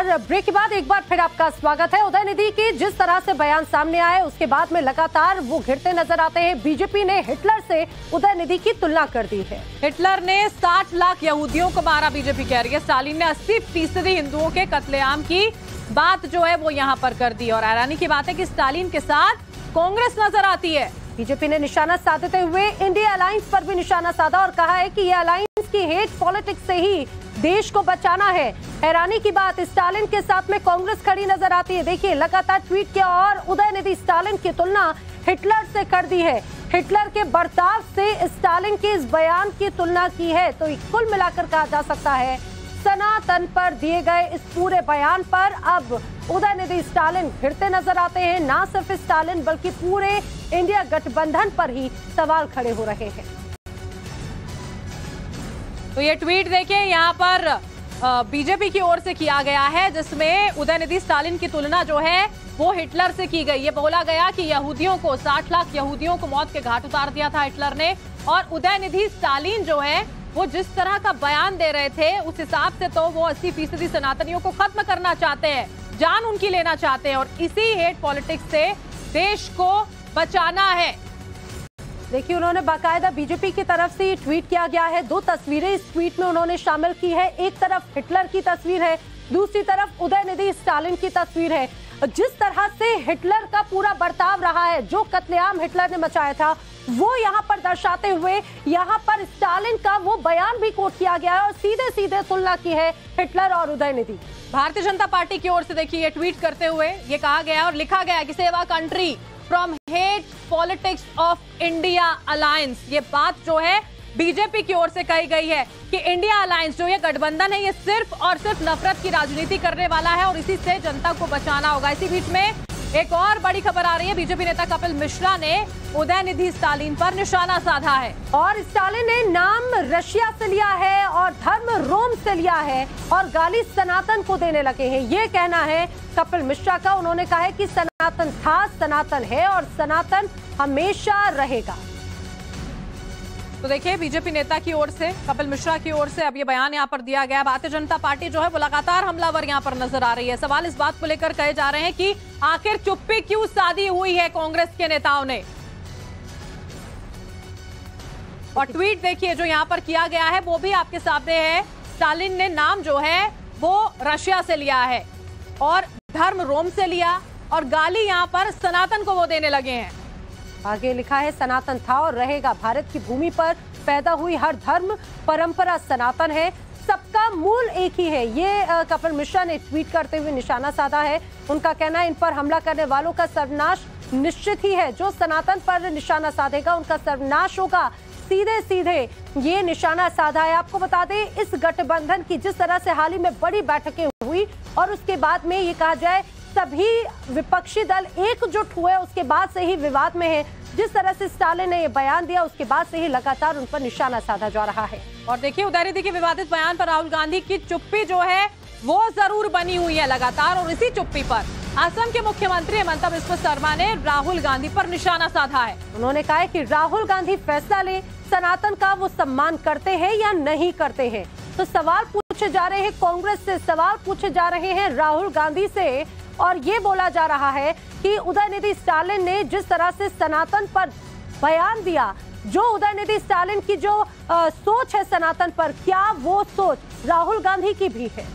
और ब्रेक के बाद एक बार फिर आपका स्वागत है। उदयनिधि की जिस तरह से बयान सामने आए उसके बाद में लगातार वो घिरते नजर आते हैं। बीजेपी ने हिटलर से उदयनिधि की तुलना कर दी है। हिटलर ने 60 लाख यहूदियों को मारा, बीजेपी कह रही है। स्टालिन ने 80% हिंदुओं के कत्लेआम की बात जो है वो यहाँ पर कर दी। और हैरानी की बात है कि स्टालिन के साथ कांग्रेस नजर आती है। बीजेपी ने निशाना साधते हुए इंडिया अलायंस पर भी निशाना साधा और कहा है कि ये अलायंस की हेट पॉलिटिक्स से ही देश को बचाना है। हैरानी की बात, स्टालिन के साथ में कांग्रेस खड़ी नजर आती है। देखिए, लगातार ट्वीट किया और उदयनिधि स्टालिन की तुलना हिटलर से कर दी है। हिटलर के बर्ताव से स्टालिन के इस बयान की तुलना की है। तो कुल मिलाकर कहा जा सकता है सनातन पर दिए गए इस पूरे बयान पर अब उदयनिधि स्टालिन घिरते नजर आते हैं। ना सिर्फ स्टालिन बल्कि पूरे इंडिया गठबंधन पर ही सवाल खड़े हो रहे हैं। तो ये ट्वीट देखिए, यहाँ पर बीजेपी की ओर से किया गया है, जिसमें उदयनिधि स्टालिन की तुलना जो है वो हिटलर से की गई। ये बोला गया कि यहूदियों को 60 लाख यहूदियों को मौत के घाट उतार दिया था हिटलर ने। और उदयनिधि स्टालिन जो है वो जिस तरह का बयान दे रहे थे उस हिसाब से तो वो 80% सनातनियों को खत्म करना चाहते हैं, जान उनकी लेना चाहते हैं। और इसी हेट पॉलिटिक्स से देश को बचाना है। देखिए, उन्होंने बाकायदा बीजेपी की तरफ से ट्वीट किया गया है। 2 तस्वीरें इस ट्वीट में उन्होंने शामिल की है। एक तरफ हिटलर की तस्वीर है, दूसरी तरफ उदयनिधि स्टालिन की तस्वीर है। जिस तरह से हिटलर का पूरा बर्ताव रहा है, जो कत्लेआम हिटलर ने मचाया था, वो यहाँ पर दर्शाते हुए यहाँ पर स्टालिन का वो बयान भी कोट किया गया है और सीधे सीधे तुलना की है हिटलर और उदयनिधि। भारतीय जनता पार्टी की ओर से देखिए ये ट्वीट करते हुए ये कहा गया और लिखा गया कि save our country from hate politics of India alliance. ये बात जो है बीजेपी की ओर से कही गई है कि इंडिया अलायंस जो ये गठबंधन है, ये सिर्फ और सिर्फ नफरत की राजनीति करने वाला है और इसी से जनता को बचाना होगा। इसी बीच में एक और बड़ी खबर आ रही है। बीजेपी नेता कपिल मिश्रा ने उदयनिधि स्टालिन पर निशाना साधा है और स्टालिन ने नाम रशिया से लिया है और धर्म रोम से लिया है और गाली सनातन को देने लगे हैं। ये कहना है कपिल मिश्रा का। उन्होंने कहा है कि सनातन था, सनातन है और सनातन हमेशा रहेगा। तो देखिए, बीजेपी नेता की ओर से, कपिल मिश्रा की ओर से अब ये बयान यहाँ पर दिया गया। भारतीय जनता पार्टी जो है वो लगातार हमलावर यहाँ पर नजर आ रही है। सवाल इस बात को लेकर कहे जा रहे हैं कि आखिर चुप्पी क्यों साधी हुई है कांग्रेस के नेताओं ने। और ट्वीट देखिए जो यहाँ पर किया गया है वो भी आपके सामने है। स्टालिन ने नाम जो है वो रशिया से लिया है और धर्म रोम से लिया और गाली यहाँ पर सनातन को वो देने लगे हैं। आगे लिखा है सनातन था और रहेगा। भारत की भूमि पर पैदा हुई हर धर्म परंपरा सनातन है, सबका मूल एक ही है। ये कपिल मिश्रा ने ट्वीट करते हुए निशाना साधा है। उनका कहना है इन पर हमला करने वालों का सर्वनाश निश्चित ही है। जो सनातन पर निशाना साधेगा उनका सर्वनाश होगा। सीधे सीधे ये निशाना साधा है। आपको बता दें, इस गठबंधन की जिस तरह से हाल ही में बड़ी बैठकें हुई और उसके बाद में ये कहा जाए सभी विपक्षी दल एकजुट हुए, उसके बाद से ही विवाद में है। जिस तरह से स्टालिन ने ये बयान दिया उसके बाद से ही लगातार उन पर निशाना साधा जा रहा है। और देखिए, उदयनिधि के विवादित बयान पर राहुल गांधी की चुप्पी जो है वो जरूर बनी हुई है लगातार। और इसी चुप्पी पर असम के मुख्यमंत्री हिमंता बिस्वा शर्मा ने राहुल गांधी पर निशाना साधा है। उन्होंने कहा है कि राहुल गांधी फैसला ले, सनातन का वो सम्मान करते हैं या नहीं करते हैं। तो सवाल पूछे जा रहे हैं कांग्रेस से, सवाल पूछे जा रहे हैं राहुल गांधी से और ये बोला जा रहा है कि उदयनिधि स्टालिन ने जिस तरह से सनातन पर बयान दिया, जो उदयनिधि स्टालिन की जो सोच है सनातन पर, क्या वो सोच राहुल गांधी की भी है।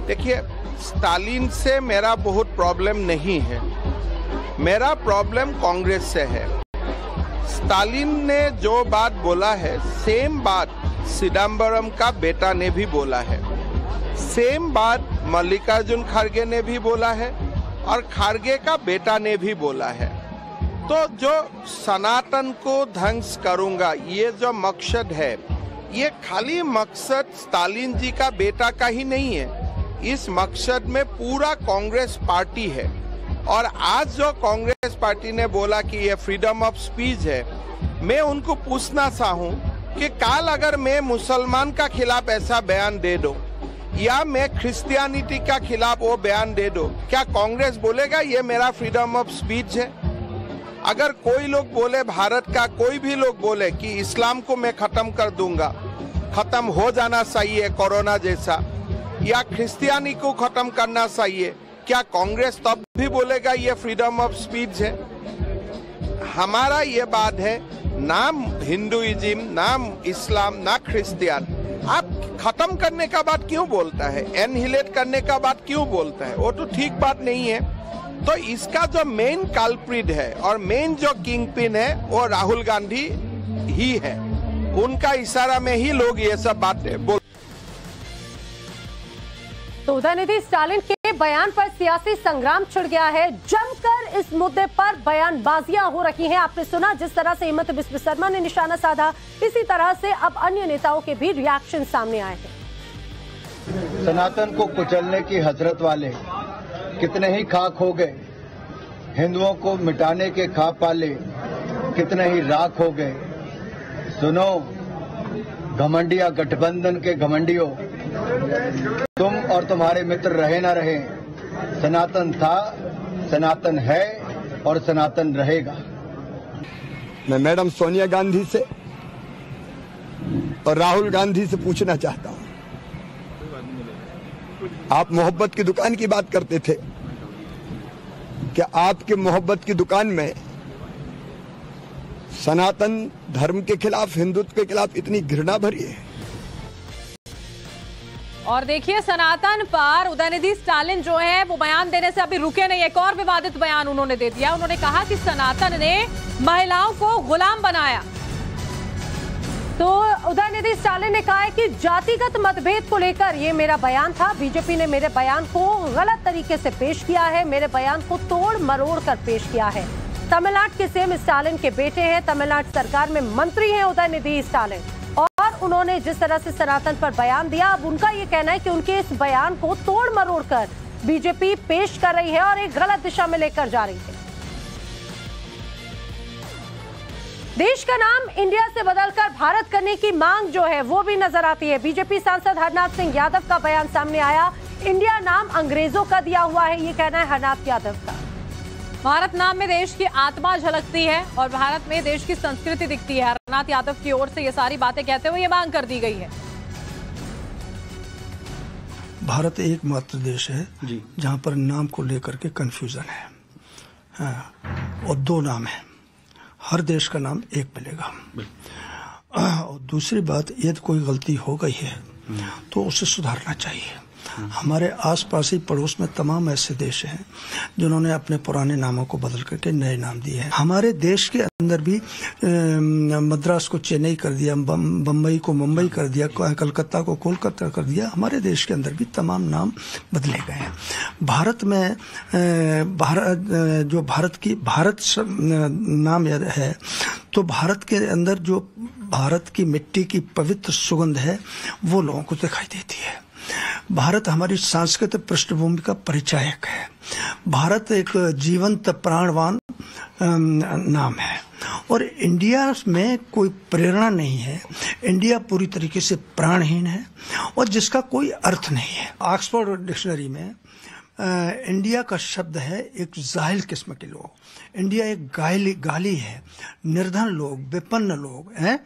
देखिए, स्टालिन से मेरा बहुत प्रॉब्लम नहीं है, मेरा प्रॉब्लम कांग्रेस से है। स्टालिन ने जो बात बोला है सेम बात चिदम्बरम का बेटा ने भी बोला है, सेम बात मल्लिकार्जुन खड़गे ने भी बोला है और खड़गे का बेटा ने भी बोला है। तो जो सनातन को ध्वंस करूंगा ये जो मकसद है, ये खाली मकसद स्टालिन जी का बेटा का ही नहीं है। इस मकसद में पूरा कांग्रेस पार्टी है। और आज जो कांग्रेस पार्टी ने बोला कि ये फ्रीडम ऑफ स्पीच है, मैं उनको पूछना चाहूँ कि कल अगर मैं मुसलमान का खिलाफ ऐसा बयान दे दूं या मैं क्रिश्चियनिटी का खिलाफ वो बयान दे दूं, क्या कांग्रेस बोलेगा ये मेरा फ्रीडम ऑफ स्पीच है? अगर कोई लोग बोले, भारत का कोई भी लोग बोले कि इस्लाम को मैं खत्म कर दूंगा, खत्म हो जाना चाहिए कोरोना जैसा, या क्रिश्चियनी को खत्म करना चाहिए, क्या कांग्रेस तब भी बोलेगा ये फ्रीडम ऑफ स्पीच है? हमारा ये बात है, नाम हिंदुइज्म, नाम इस्लाम, ना क्रिश्चियन, आप खत्म करने का बात क्यों बोलता है? एनहिलेट करने का बात क्यों बोलता है? वो तो ठीक बात नहीं है। तो इसका जो मेन कल्प्रिट है और मेन जो किंग पिन है वो राहुल गांधी ही है। उनका इशारा में ही लोग ये सब बातें बोल। तो उदयनिधि स्टालिन के बयान पर सियासी संग्राम छिड़ गया है। जमकर इस मुद्दे पर बयानबाजियां हो रही हैं। आपने सुना जिस तरह से हिमंत बिस्व शर्मा ने निशाना साधा, इसी तरह से अब अन्य नेताओं के भी रिएक्शन सामने आए हैं। सनातन को कुचलने की हसरत वाले कितने ही खाक हो गए, हिंदुओं को मिटाने के ख्वाब पाले कितने ही राख हो गए। सुनो घमंडिया गठबंधन के घमंडियों, तुम और तुम्हारे मित्र रहे ना रहे, सनातन था, सनातन है और सनातन रहेगा। मैं मैडम सोनिया गांधी से और राहुल गांधी से पूछना चाहता हूं, आप मोहब्बत की दुकान की बात करते थे, क्या आपके मोहब्बत की दुकान में सनातन धर्म के खिलाफ, हिंदुत्व के खिलाफ इतनी घृणा भरी है? और देखिए सनातन पर उदयनिधि स्टालिन जो है वो बयान देने से अभी रुके नहीं। एक और विवादित बयान उन्होंने दे दिया। उन्होंने कहा कि सनातन ने महिलाओं को गुलाम बनाया। तो उदयनिधि स्टालिन ने कहा है कि जातिगत मतभेद को लेकर ये मेरा बयान था, बीजेपी ने मेरे बयान को गलत तरीके से पेश किया है, मेरे बयान को तोड़ मरोड़ कर पेश किया है। तमिलनाडु के सीएम स्टालिन के बेटे हैं, तमिलनाडु सरकार में मंत्री हैं उदयनिधि स्टालिन, और उन्होंने जिस तरह से सनातन पर बयान दिया, अब उनका ये कहना है कि उनके इस बयान को तोड़ मरोड़ कर बीजेपी पेश कर रही है और एक गलत दिशा में लेकर जा रही है। देश का नाम इंडिया से बदलकर भारत करने की मांग जो है वो भी नजर आती है। बीजेपी सांसद हरनाथ सिंह यादव का बयान सामने आया। इंडिया नाम अंग्रेजों का दिया हुआ है, ये कहना है हरनाथ यादव का। भारत नाम में देश की आत्मा झलकती है और भारत में देश की संस्कृति दिखती है। हरनाथ यादव की ओर से ये सारी बातें कहते हुए ये मांग कर दी गई है। भारत एकमात्र देश है जहां पर नाम को लेकर के कंफ्यूजन है, और दो नाम है, हर देश का नाम एक मिलेगा। और दूसरी बात, यदि कोई गलती हो गई है तो उसे सुधारना चाहिए। हमारे आसपास ही पड़ोस में तमाम ऐसे देश हैं जिन्होंने अपने पुराने नामों को बदल करके नए नाम दिए हैं। हमारे देश के अंदर भी मद्रास को चेन्नई कर दिया, बम्बई को मुंबई कर दिया, कलकत्ता को कोलकाता कर दिया। हमारे देश के अंदर भी तमाम नाम बदले गए हैं। भारत में जो भारत नाम है, तो भारत के अंदर जो भारत की मिट्टी की पवित्र सुगंध है वो लोगों को दिखाई देती है। भारत हमारी सांस्कृतिक पृष्ठभूमि का परिचायक है। भारत एक जीवंत प्राणवान नाम है और इंडिया में कोई प्रेरणा नहीं है। इंडिया पूरी तरीके से प्राणहीन है और जिसका कोई अर्थ नहीं है। ऑक्सफोर्ड डिक्शनरी में इंडिया का शब्द है एक जाहिल किस्म के लोग। इंडिया एक गाली है, निर्धन लोग, विपन्न लोग हैं,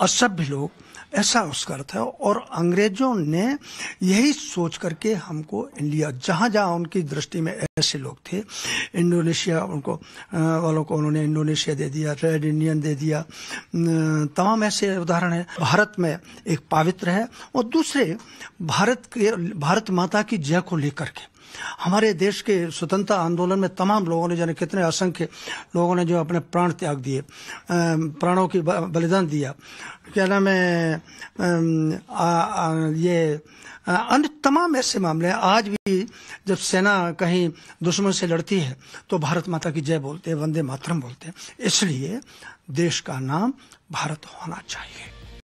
असभ्य लोग, ऐसा उसका अर्थ है। और अंग्रेजों ने यही सोच करके हमको इंडिया, जहाँ जहाँ उनकी दृष्टि में ऐसे लोग थे, इंडोनेशिया उनको वालों को उन्होंने इंडोनेशिया दे दिया, रेड इंडियन दे दिया, तमाम ऐसे उदाहरण है। भारत में एक पवित्र है और दूसरे भारत माता की जय को लेकर के हमारे देश के स्वतंत्रता आंदोलन में तमाम लोगों ने, जाने कितने असंख्य लोगों ने जो अपने प्राण त्याग दिए, प्राणों की बलिदान दिया, क्या नाम है, ये अन्य तमाम ऐसे मामले हैं। आज भी जब सेना कहीं दुश्मन से लड़ती है तो भारत माता की जय बोलते हैं, वंदे मातरम बोलते हैं। इसलिए देश का नाम भारत होना चाहिए।